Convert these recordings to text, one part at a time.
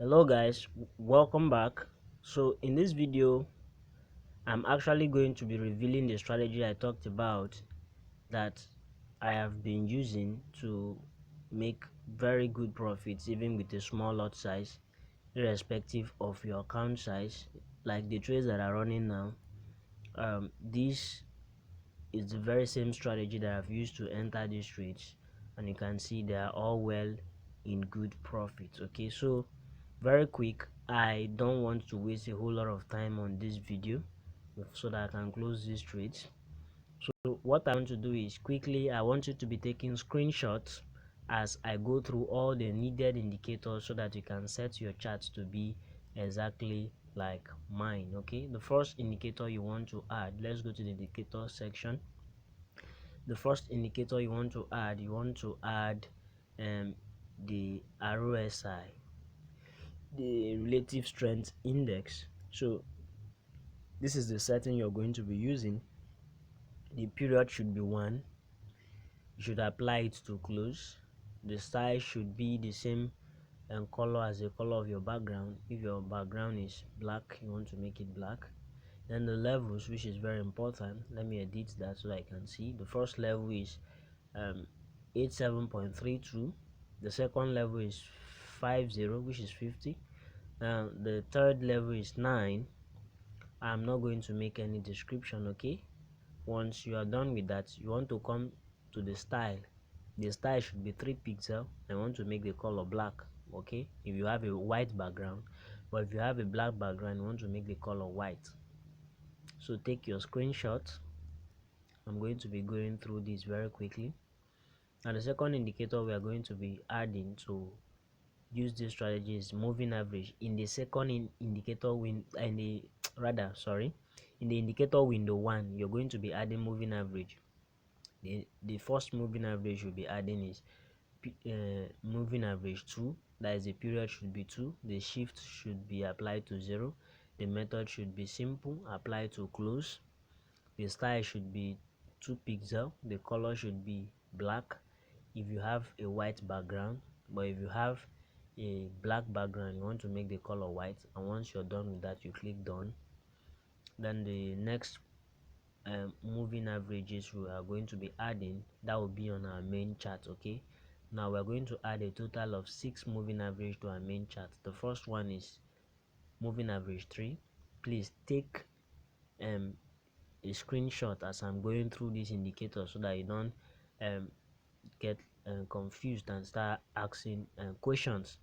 Hello guys, welcome back. So in this video I'm actually going to be revealing the strategy I talked about that I have been using to make very good profits even with a small lot size, irrespective of your account size. Like the trades that are running now, this is the very same strategy that I've used to enter these trades, and you can see they are all well in good profits. Okay, so very quick, I don't want to waste a whole lot of time on this video so that I can close these trades. So what I want to do is quickly, I want you to be taking screenshots as I go through all the needed indicators so that you can set your charts to be exactly like mine. Okay, the first indicator you want to add, let's go to the indicator section. The first indicator you want to add the RSI, the relative strength index. So this is the setting you're going to be using. The period should be 1. You should apply it to close. The style should be the same color as the color of your background. If your background is black, you want to make it black. Then the levels, which is very important, let me edit that so I can see. The first level is 87.32. The second level is 50, which is 50. The third level is 9. I'm not going to make any description. Okay, once you are done with that, you want to come to the style. The style should be 3 pixel. I want to make the color black. Okay, if you have a white background, but if you have a black background, you want to make the color white. So take your screenshot. I'm going to be going through this very quickly. Now the second indicator we are going to be adding to use this strategy is moving average. In the second indicator in the rather sorry in the indicator window 1, you're going to be adding moving average. The first moving average you'll be adding is moving average 2. That is, the period should be 2, the shift should be applied to 0, the method should be simple, apply to close, the style should be 2 pixel, the color should be black if you have a white background, but if you have a black background, you want to make the color white. And once you're done with that, you click done. Then the next moving averages we are going to be adding, that will be on our main chart. Okay, now we're going to add a total of 6 moving average to our main chart. The first one is moving average 3. Please take a screenshot as I'm going through this indicator so that you don't get confused and start asking questions.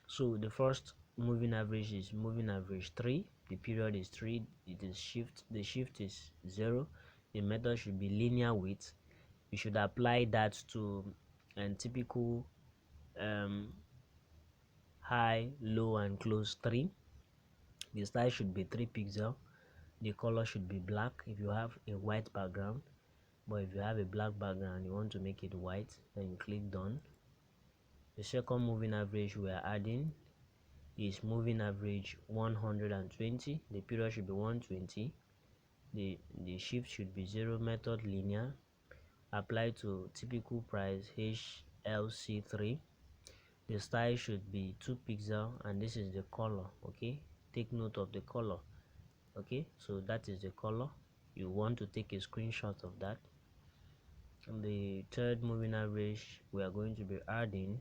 So the first moving average is moving average 3. The period is 3. It is shift. The shift is 0. The method should be linear width. You should apply that to typical high, low, and close 3. The style should be 3 pixel. The color should be black if you have a white background, but if you have a black background, you want to make it white, then you click done. The second moving average we are adding is moving average 120. The period should be 120. The shift should be 0, method linear, apply to typical price HLC3. The style should be 2 pixel, and this is the color. Okay, take note of the color. Okay, so that is the color. You want to take a screenshot of that. And the third moving average we are going to be adding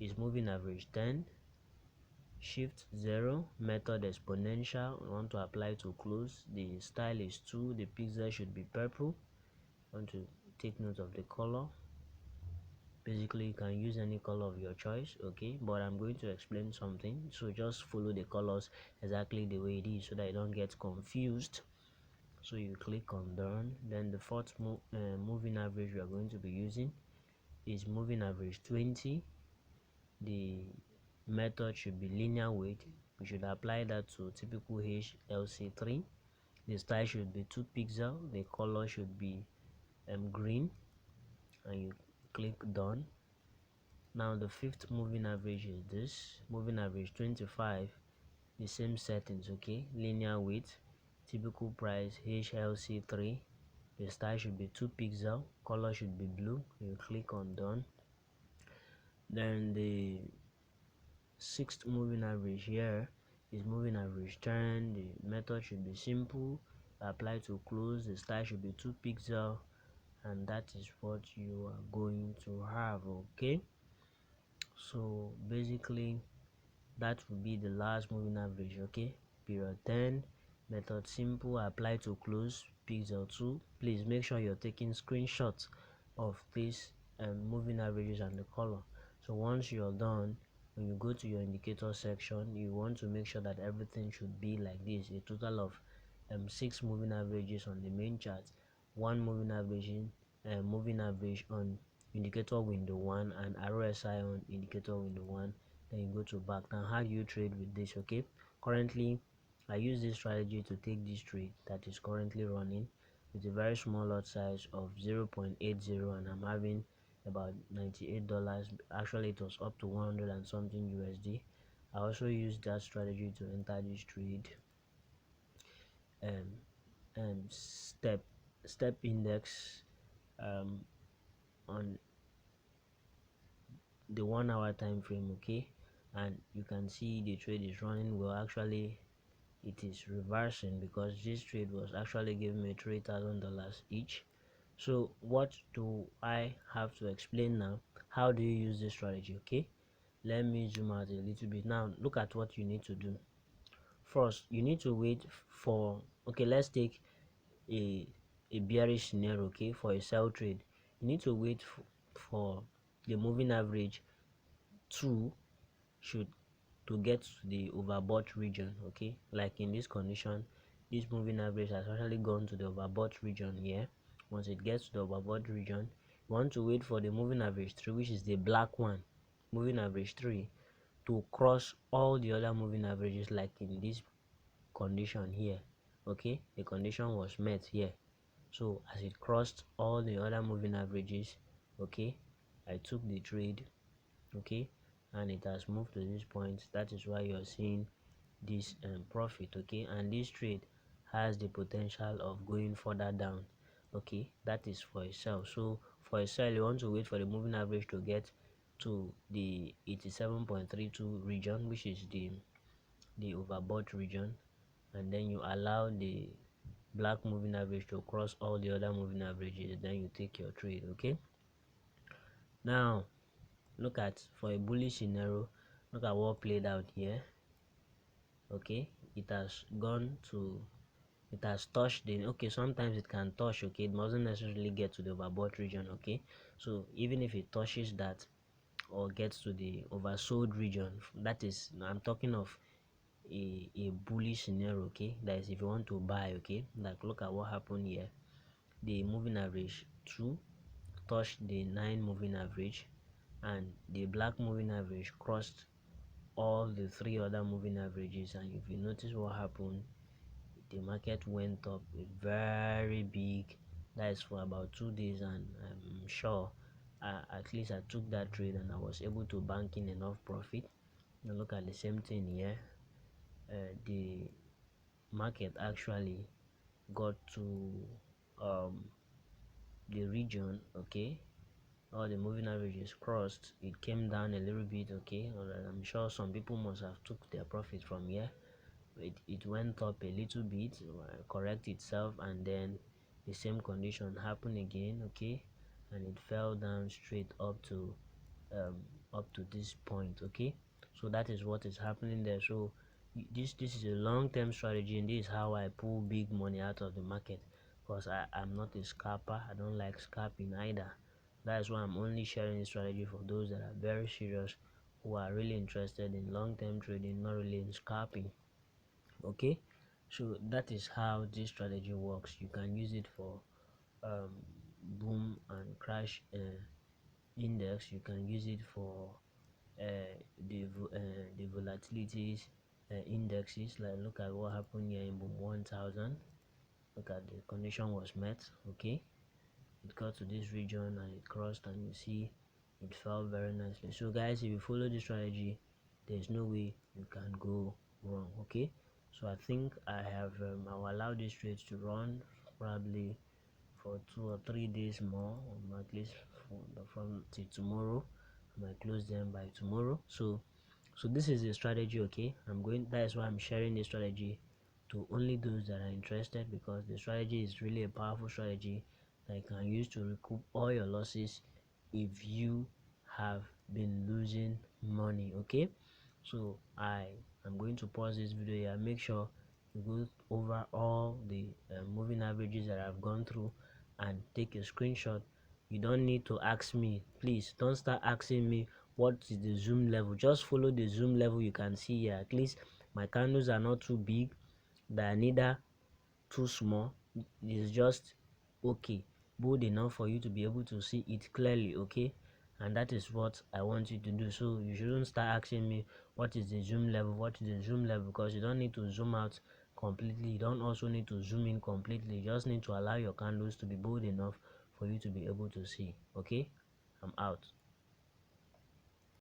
is moving average 10. Shift 0, method exponential. We want to apply to close. The style is 2. The pixel should be purple. Want to take note of the color. Basically, you can use any color of your choice. Okay, but I'm going to explain something, so just follow the colors exactly the way it is so that you don't get confused. So you click on done. Then the fourth moving average we are going to be using is moving average 20. The method should be linear weight. We should apply that to typical HLC3. The style should be 2 pixel. The color should be green, and you click done. Now the fifth moving average is this moving average 25. The same settings. Okay, linear weight, typical price HLC3. The style should be 2 pixel, color should be blue. You click on done. Then the sixth moving average here is moving average turn. The method should be simple, apply to close, the style should be 2 pixel, and that is what you are going to have. Okay, so basically that will be the last moving average. Okay, period 10, method simple, apply to close, pixel 2. Please make sure you're taking screenshots of these moving averages and the color. So once you're done, when you go to your indicator section, you want to make sure that everything should be like this: a total of 6 moving averages on the main chart, one moving average on indicator window 1, and RSI on indicator window 1. Then you go to back. Now how do you trade with this? Okay, currently I use this strategy to take this trade that is currently running with a very small lot size of 0.80, and I'm having about $98. Actually it was up to 100 and something USD. I also used that strategy to enter this trade step index on the 1 hour time frame. Okay, and you can see the trade is running well. Actually it is reversing because this trade was actually giving me $3,000 each. So what do I have to explain now? How do you use this strategy? Okay, let me zoom out a little bit. Now look at what you need to do. First, you need to wait for, okay, let's take a bearish scenario. Okay, for a sell trade, you need to wait for the moving average 2 should to get to the overbought region. Okay, like in this condition, this moving average has actually gone to the overbought region here. Once it gets to the overbought region, you want to wait for the moving average 3, which is the black one, moving average 3, to cross all the other moving averages, like in this condition here. Okay, the condition was met here. So as it crossed all the other moving averages, okay, I took the trade. Okay, and it has moved to this point. That is why you're seeing this profit. Okay, and this trade has the potential of going further down. Okay, that is for a sell. So for a sell, you want to wait for the moving average to get to the 87.32 region, which is the overbought region, and then you allow the black moving average to cross all the other moving averages, then you take your trade. Okay, now look at, for a bullish scenario, look at what played out here. Okay, it has gone to, it has touched the, okay, sometimes it can touch. Okay, it mustn't necessarily get to the overbought region. Okay, so even if it touches that or gets to the oversold region, that is, I'm talking of a bullish scenario. Okay, that is if you want to buy. Okay, like look at what happened here. The moving average 2 touched the 9 moving average, and the black moving average crossed all the 3 other moving averages. And if you notice what happened, the market went up a very big, that is for about 2 days, and I'm sure at least I took that trade and I was able to bank in enough profit. Now look at the same thing here. The market actually got to the region. Okay, all the moving averages crossed, it came down a little bit. Okay, I'm sure some people must have took their profit from here. It went up a little bit, correct itself, and then the same condition happened again. Okay, and it fell down straight um, up to this point. Okay, so that is what is happening there. So this is a long-term strategy, and this is how I pull big money out of the market, because I'm not a scalper. I don't like scalping either. That is why I'm only sharing this strategy for those that are very serious, who are really interested in long-term trading, not really in scalping. Okay, so that is how this strategy works. You can use it for um, boom and crash index. You can use it for the volatilities indexes. Like look at what happened here in boom 1000. Look at the condition was met. Okay, it got to this region and it crossed, and you see it fell very nicely. So guys, if you follow this strategy, there's no way you can go wrong. Okay, so I think I'll allow this trade to run probably for 2 or 3 days more, at least from till tomorrow. I might close them by tomorrow. So So this is the strategy. Okay, that is why I'm sharing this strategy to only those that are interested, because the strategy is really a powerful strategy that you can use to recoup all your losses if you have been losing money. Okay, so I am going to pause this video here. Make sure you go over all the moving averages that I've gone through and take a screenshot. You don't need to ask me, please don't start asking me what is the zoom level. Just follow the zoom level you can see here. At least my candles are not too big, they are neither too small. It's just okay, bold enough for you to be able to see it clearly. Okay, and that is what I want you to do. So you shouldn't start asking me what is the zoom level, because you don't need to zoom out completely, you don't also need to zoom in completely. You just need to allow your candles to be bold enough for you to be able to see. Okay, I'm out.